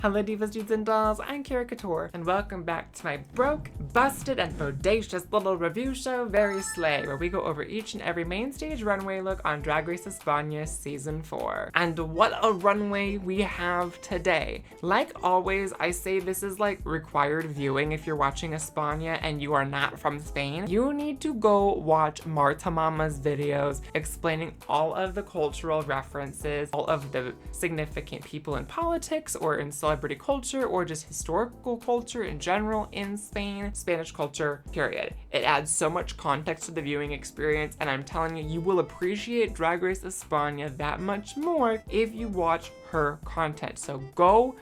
Hello divas, dudes, and dolls, I'm Caricature, and welcome back to my broke, busted, and bodacious little review show, Very Slay, where we go over each and every main stage runway look on Drag Race Espana Season 4. And what a runway we have today. Like always, I say this is like required viewing if you're watching Espana and you are not from Spain. You need to go watch Marta Mama's videos explaining all of the cultural references, all of the significant people in politics or in celebrity culture or just historical culture in general in Spain, Spanish culture, period. It adds so much context to the viewing experience, and I'm telling you, you will appreciate Drag Race Espana that much more if you watch her content. So go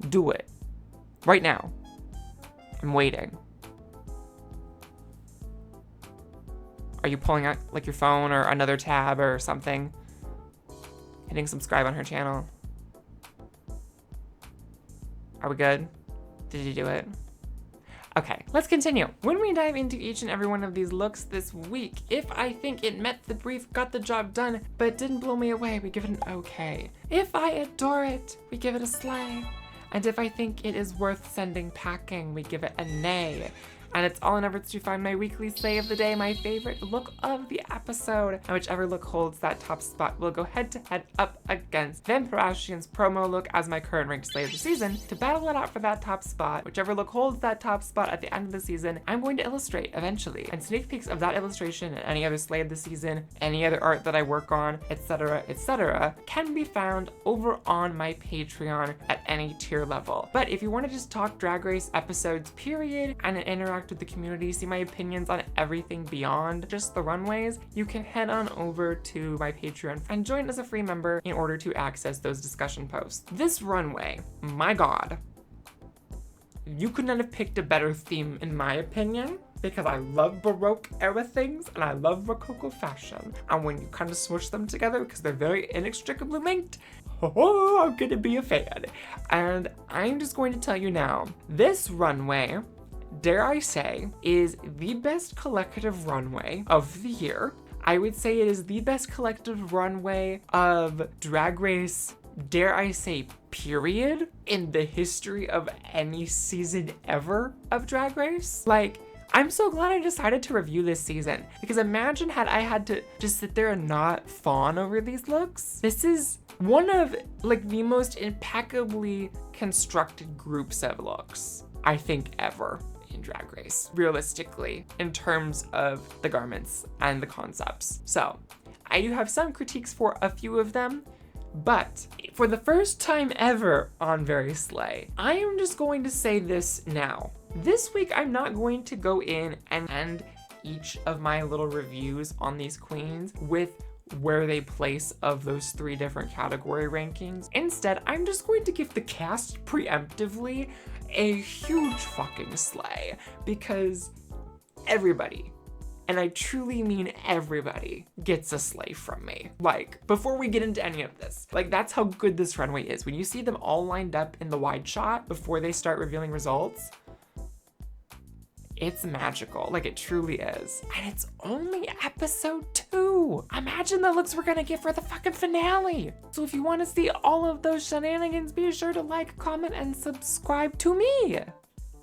do it right now. I'm waiting. Are you pulling out like your phone or another tab or something? Hitting subscribe on her channel. Are we good? Did you do it? Okay, let's continue. When we dive into each and every one of these looks this week, if I think it met the brief, got the job done, but didn't blow me away, we give it an okay. If I adore it, we give it a slay. And if I think it is worth sending packing, we give it a nay. And it's all in efforts to find my weekly slay of the day, my favorite look of the episode. And whichever look holds that top spot will go head to head up against Vampiration's promo look as my current ranked slay of the season to battle it out for that top spot. Whichever look holds that top spot at the end of the season, I'm going to illustrate eventually. And sneak peeks of that illustration and any other slay of the season, any other art that I work on, etc., can be found over on my Patreon at any tier level. But if you want to just talk Drag Race episodes, period, and interact with the community, see my opinions on everything beyond just the runways, you can head on over to my Patreon and join as a free member in order to access those discussion posts. This runway, my god, you could not have picked a better theme in my opinion, because I love Baroque era things and I love Rococo fashion. And when you kind of smush them together because they're very inextricably linked, oh, I'm gonna be a fan. And I'm just going to tell you now, this runway, dare I say, is the best collective runway of the year. I would say it is the best collective runway of Drag Race, dare I say, period, in the history of any season ever of Drag Race. Like, I'm so glad I decided to review this season, because imagine had I had to just sit there and not fawn over these looks. This is one of like the most impeccably constructed groups of looks, I think, ever in Drag Race, realistically, in terms of the garments and the concepts. So I do have some critiques for a few of them, but for the first time ever on Very Slay, I am just going to say this now. This week, I'm not going to go in and end each of my little reviews on these queens with where they place of those 3 different category rankings. Instead, I'm just going to give the cast preemptively a huge fucking slay, because everybody, and I truly mean everybody, gets a slay from me. Like, before we get into any of this, like, that's how good this runway is. When you see them all lined up in the wide shot before they start revealing results, it's magical, like it truly is. And it's only episode 2. Imagine the looks we're gonna get for the fucking finale. So if you wanna see all of those shenanigans, be sure to like, comment, and subscribe to me,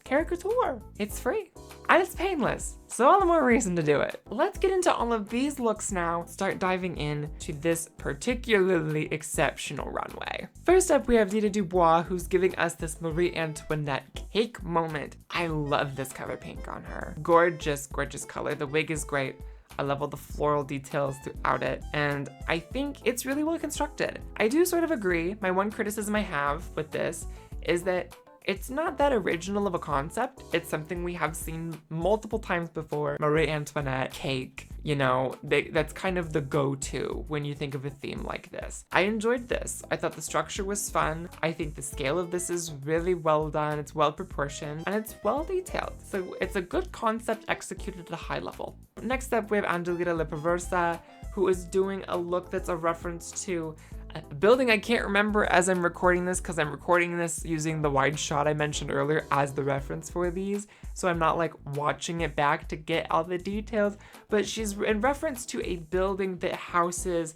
Caricature. It's free and it's painless, so all the more reason to do it. Let's get into all of these looks now, start diving into this particularly exceptional runway. First up, we have Dita Dubois, who's giving us this Marie Antoinette cake moment. I love this color pink on her. Gorgeous, gorgeous color. The wig is great. I love all the floral details throughout it, and I think it's really well constructed. I do sort of agree. My one criticism I have with this is that it's not that original of a concept. It's something we have seen multiple times before. Marie Antoinette cake, you know, that's kind of the go-to when you think of a theme like this. I enjoyed this. I thought the structure was fun. I think the scale of this is really well done. It's well proportioned and it's well detailed. So it's a good concept executed at a high level. Next up, we have Angelita Leproversa, who is doing a look that's a reference to a building I can't remember as I'm recording this, because I'm recording this using the wide shot I mentioned earlier as the reference for these, so I'm not like watching it back to get all the details, but she's in reference to a building that houses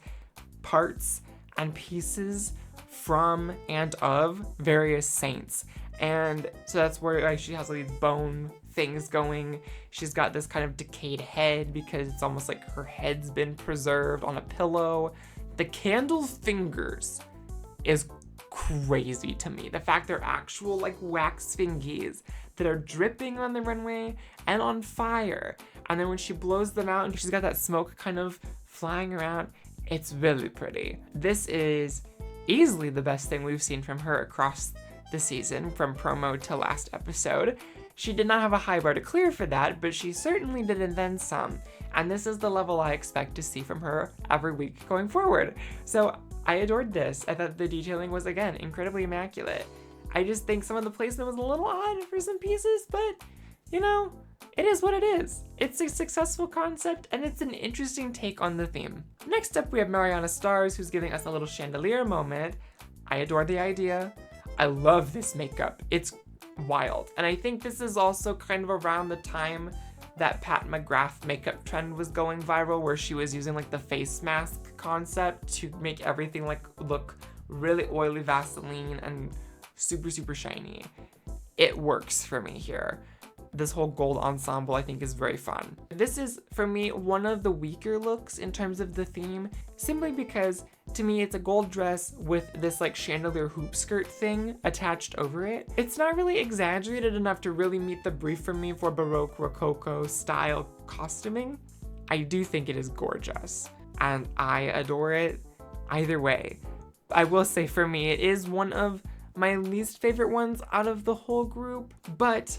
parts and pieces from and of various saints. And so that's where like she has like these bone things going. She's got this kind of decayed head because it's almost like her head's been preserved on a pillow. The candle's fingers is crazy to me. The fact they're actual like wax fingies that are dripping on the runway and on fire. And then when she blows them out and she's got that smoke kind of flying around, it's really pretty. This is easily the best thing we've seen from her across the season, from promo to last episode. She did not have a high bar to clear for that, but she certainly did and then some. And this is the level I expect to see from her every week going forward. So I adored this. I thought the detailing was, again, incredibly immaculate. I just think some of the placement was a little odd for some pieces, but, you know, it is what it is. It's a successful concept, and it's an interesting take on the theme. Next up, we have Mariana Stars, who's giving us a little chandelier moment. I adore the idea. I love this makeup. It's wild. And I think this is also kind of around the time that Pat McGrath makeup trend was going viral, where she was using like the face mask concept to make everything like look really oily Vaseline and super, super shiny. It works for me here. This whole gold ensemble I think is very fun. This is, for me, one of the weaker looks in terms of the theme, simply because to me it's a gold dress with this like chandelier hoop skirt thing attached over it. It's not really exaggerated enough to really meet the brief for me for Baroque Rococo style costuming. I do think it is gorgeous, and I adore it either way. I will say for me it is one of my least favorite ones out of the whole group, but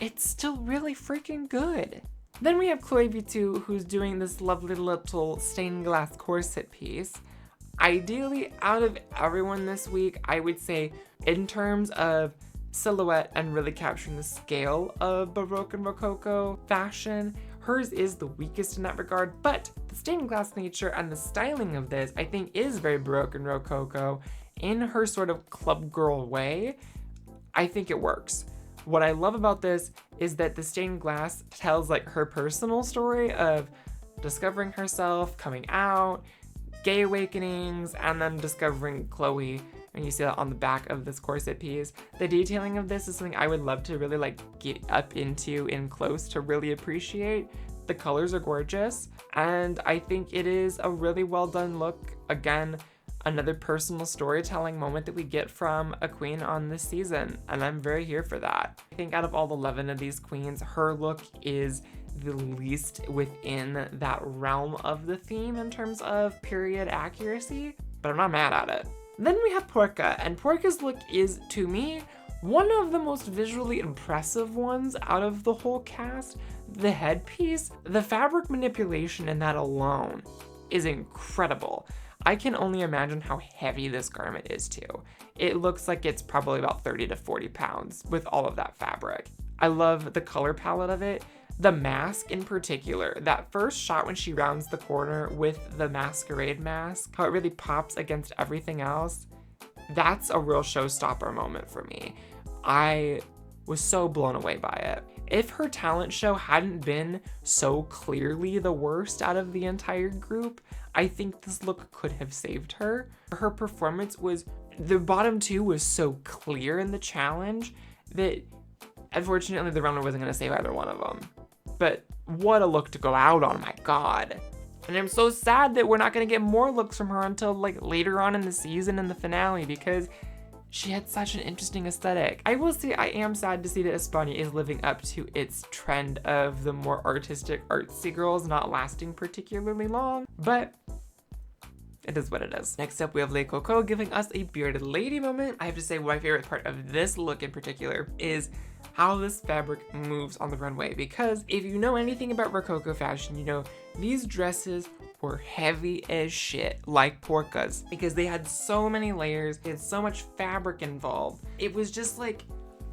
it's still really freaking good. Then we have Chloe Vuittu, who's doing this lovely little stained glass corset piece. Ideally, out of everyone this week, I would say in terms of silhouette and really capturing the scale of Baroque and Rococo fashion, hers is the weakest in that regard, but the stained glass nature and the styling of this, I think, is very Baroque and Rococo in her sort of club girl way. I think it works. What I love about this is that the stained glass tells like her personal story of discovering herself, coming out, gay awakenings, and then discovering Chloe. And you see that on the back of this corset piece. The detailing of this is something I would love to really like get up into in close to really appreciate. The colors are gorgeous, and I think it is a really well done look. Again, another personal storytelling moment that we get from a queen on this season, and I'm very here for that. I think out of all 11 of these queens, her look is the least within that realm of the theme in terms of period accuracy, but I'm not mad at it. Then we have Porca, and Porca's look is, to me, one of the most visually impressive ones out of the whole cast. The headpiece, the fabric manipulation in that alone is incredible. I can only imagine how heavy this garment is too. It looks like it's probably about 30 to 40 pounds with all of that fabric. I love the color palette of it. The mask in particular, that first shot when she rounds the corner with the masquerade mask, how it really pops against everything else, that's a real showstopper moment for me. I was so blown away by it. If her talent show hadn't been so clearly the worst out of the entire group, I think this look could have saved her. Her performance was, the bottom two was so clear in the challenge that unfortunately the runner wasn't gonna save either one of them. But what a look to go out on, my God. And I'm so sad that we're not gonna get more looks from her until like later on in the season in the finale, because she had such an interesting aesthetic. I will say I am sad to see that Espana is living up to its trend of the more artistic, artsy girls not lasting particularly long, but it is what it is. Next up, we have Le Coco giving us a bearded lady moment. I have to say my favorite part of this look in particular is how this fabric moves on the runway, because if you know anything about Rococo fashion, you know these dresses were heavy as shit, like Porca's, because they had so many layers, they had so much fabric involved. It was just like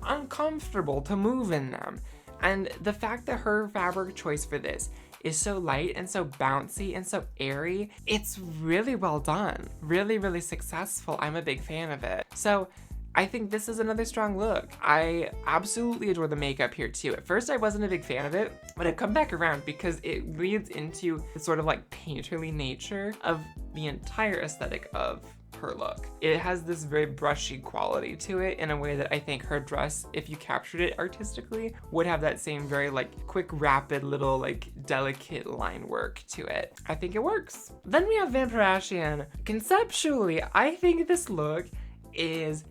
uncomfortable to move in them. And the fact that her fabric choice for this is so light and so bouncy and so airy, it's really well done. Really, really successful. I'm a big fan of it. So I think this is another strong look. I absolutely adore the makeup here too. At first I wasn't a big fan of it, but I've come back around because it leads into the sort of like painterly nature of the entire aesthetic of her look. It has this very brushy quality to it in a way that I think her dress, if you captured it artistically, would have that same very like quick, rapid little like delicate line work to it. I think it works. Then we have Vampirasian. Conceptually, I think this look is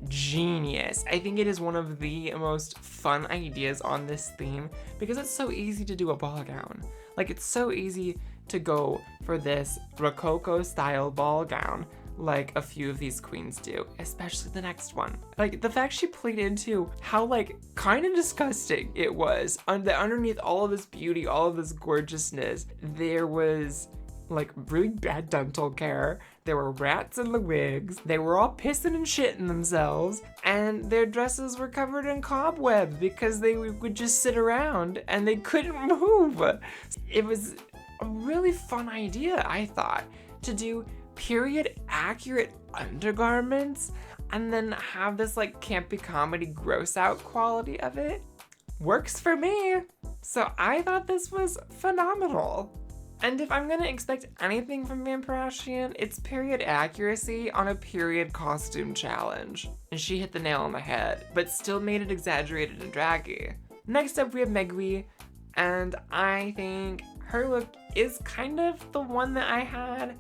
genius. I think it is one of the most fun ideas on this theme because it's so easy to do a ball gown. Like, it's so easy to go for this Rococo style ball gown like a few of these queens do, especially the next one. Like, the fact she played into how like kind of disgusting it was, underneath all of this beauty, all of this gorgeousness, there was like really bad dental care. There were rats in the wigs. They were all pissing and shitting themselves, and their dresses were covered in cobwebs because they would just sit around and they couldn't move. It was a really fun idea, I thought, to do period accurate undergarments and then have this like campy comedy gross out quality of it. Works for me. So I thought this was phenomenal. And if I'm gonna expect anything from Vampirasian, it's period accuracy on a period costume challenge. And she hit the nail on the head, but still made it exaggerated and draggy. Next up we have Megui, and I think her look is kind of the one that I had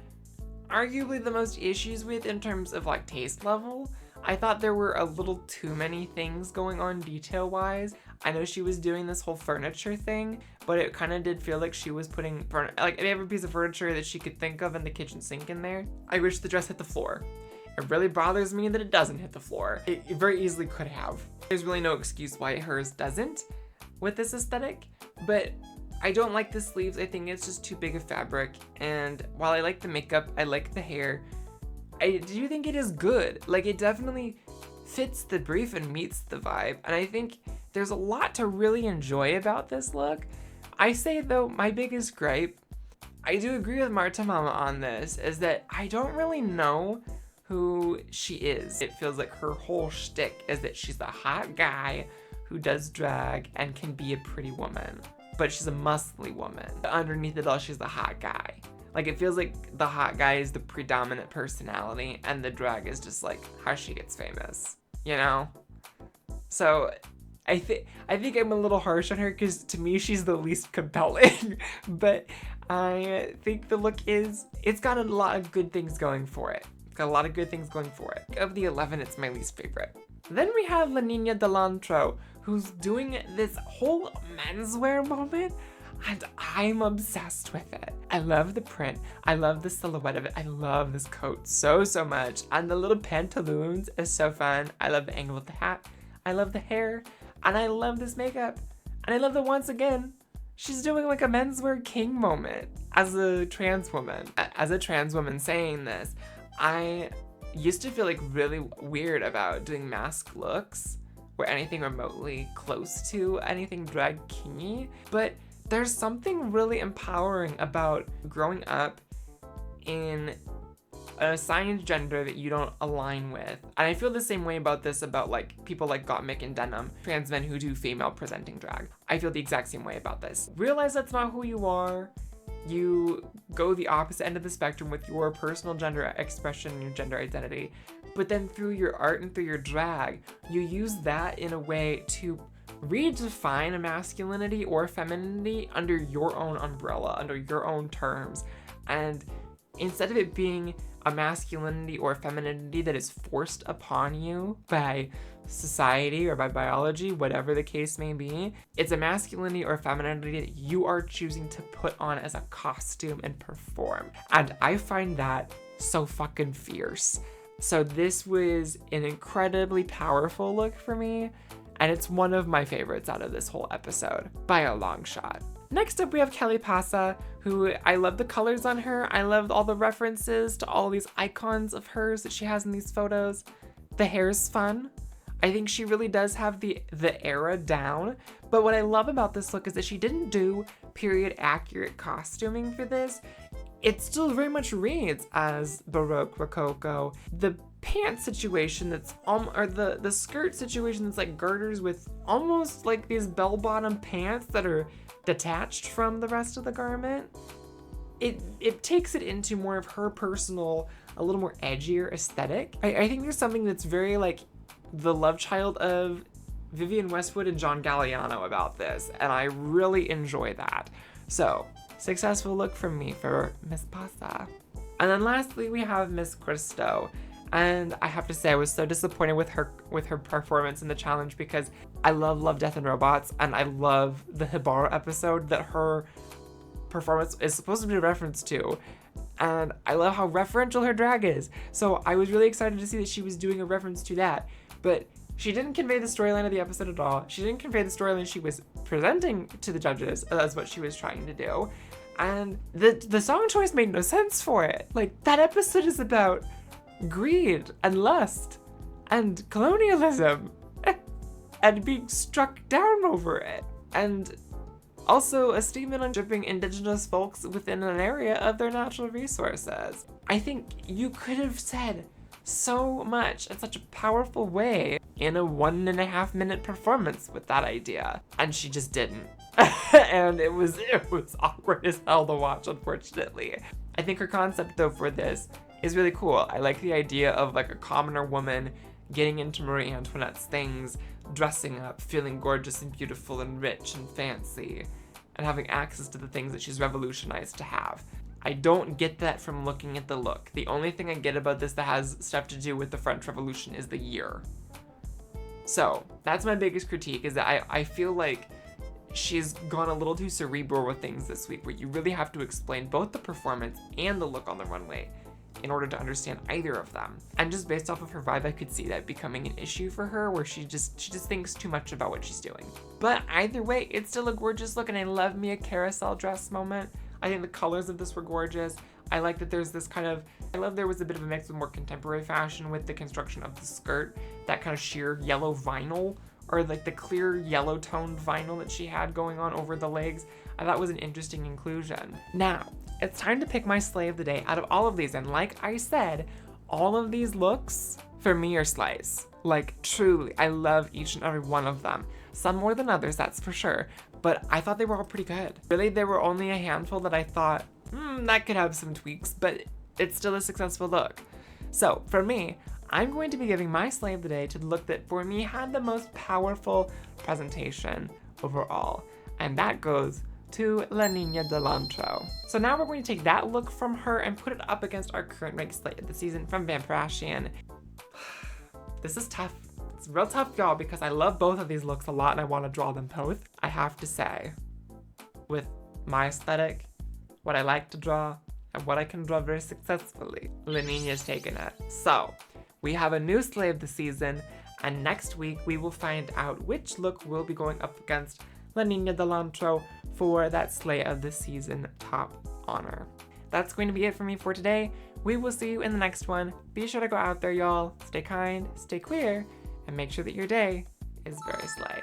arguably the most issues with in terms of like taste level. I thought there were a little too many things going on detail-wise. I know she was doing this whole furniture thing, but it kind of did feel like she was putting like every piece of furniture that she could think of in the kitchen sink in there. I wish the dress hit the floor. It really bothers me that it doesn't hit the floor. It very easily could have. There's really no excuse why hers doesn't with this aesthetic, but I don't like the sleeves. I think it's just too big a fabric, and while I like the makeup, I like the hair, I do think it is good. Like, it definitely fits the brief and meets the vibe, and I think there's a lot to really enjoy about this look. I say though, my biggest gripe, I do agree with Marta Mama on this, is that I don't really know who she is. It feels like her whole shtick is that she's a hot guy who does drag and can be a pretty woman, but she's a muscly woman. Underneath it all, she's the hot guy. Like, it feels like the hot guy is the predominant personality and the drag is just like how she gets famous, you know? So I think I'm a little harsh on her because to me she's the least compelling, but I think the look it's got a lot of good things going for it. It's got a lot of good things going for it. Of the 11, it's my least favorite. Then we have La Niña Delantro, who's doing this whole menswear moment, and I'm obsessed with it. I love the print. I love the silhouette of it. I love this coat so much. And the little pantaloons is so fun. I love the angle of the hat. I love the hair. And I love this makeup. And I love that once again, she's doing like a menswear king moment as a trans woman. As a trans woman saying this, I used to feel like really weird about doing mask looks or anything remotely close to anything drag kingy, but there's something really empowering about growing up in an assigned gender that you don't align with. And I feel the same way about this about like people like Gottmik and Denim, trans men who do female presenting drag. I feel the exact same way about this. Realize that's not who you are. You go the opposite end of the spectrum with your personal gender expression and your gender identity. But then through your art and through your drag, you use that in a way to redefine a masculinity or femininity under your own umbrella, under your own terms. And instead of it being a masculinity or femininity that is forced upon you by society or by biology, whatever the case may be, it's a masculinity or femininity that you are choosing to put on as a costume and perform. And I find that so fucking fierce. So this was an incredibly powerful look for me, and it's one of my favorites out of this whole episode by a long shot. Next up, we have Kelly Pasa, who I love the colors on her. I love all the references to all these icons of hers that she has in these photos. The hair is fun. I think she really does have the era down. But what I love about this look is that she didn't do period accurate costuming for this. It still very much reads as Baroque Rococo. The pants situation that's or the skirt situation that's like girders with almost like these bell-bottom pants that are detached from the rest of the garment. it takes it into more of her personal, a little more edgier aesthetic. I think there's something that's very like the love child of Vivienne Westwood and John Galliano about this, and I really enjoy that. So, successful look from me for Miss Pasa. And then lastly, we have Miss Christo. And I have to say, I was so disappointed with her performance in the challenge because I love Death and Robots, and I love the Hibaro episode that her performance is supposed to be a reference to. And I love how referential her drag is. So I was really excited to see that she was doing a reference to that. But she didn't convey the storyline of the episode at all. She didn't convey the storyline she was presenting to the judges as what she was trying to do. And the song choice made no sense for it. Like, that episode is about greed and lust and colonialism and being struck down over it, and also a statement on stripping indigenous folks within an area of their natural resources. I think you could have said so much in such a powerful way in a 1.5 minute performance with that idea, and she just didn't. And it was awkward as hell to watch, unfortunately. I think her concept though for this is really cool. I like the idea of like a commoner woman getting into Marie Antoinette's things, dressing up, feeling gorgeous and beautiful and rich and fancy, and having access to the things that she's revolutionized to have. I don't get that from looking at the look. The only thing I get about this that has stuff to do with the French Revolution is the year. So that's my biggest critique, is that I feel like she's gone a little too cerebral with things this week, where you really have to explain both the performance and the look on the runway in order to understand either of them. And just based off of her vibe, I could see that becoming an issue for her, where she just thinks too much about what she's doing. But either way, it's still a gorgeous look, and I love me a carousel dress moment. I think the colors of this were gorgeous. I like that there's this kind of, I love there was a bit of a mix with more contemporary fashion with the construction of the skirt, that kind of sheer yellow vinyl, or like the clear yellow toned vinyl that she had going on over the legs. I thought was an interesting inclusion. Now, it's time to pick my slay of the day out of all of these, and like I said, all of these looks for me are slays. Like, truly, I love each and every one of them. Some more than others, that's for sure, but I thought they were all pretty good. Really, there were only a handful that I thought, that could have some tweaks, but it's still a successful look. So, for me, I'm going to be giving my slay of the day to the look that for me had the most powerful presentation overall, and that goes to La Niña del Antro. So now we're going to take that look from her and put it up against our current rank slate of the season from Vampirashian. This is tough. It's real tough, y'all, because I love both of these looks a lot and I want to draw them both. I have to say, with my aesthetic, what I like to draw, and what I can draw very successfully, La Niña's taken it. So, we have a new slay of the season, and next week we will find out which look will be going up against La Niña del Antro for that slay of the season top honor. That's going to be it for me for today. We will see you in the next one. Be sure to go out there, y'all. Stay kind, stay queer, and make sure that your day is very slay.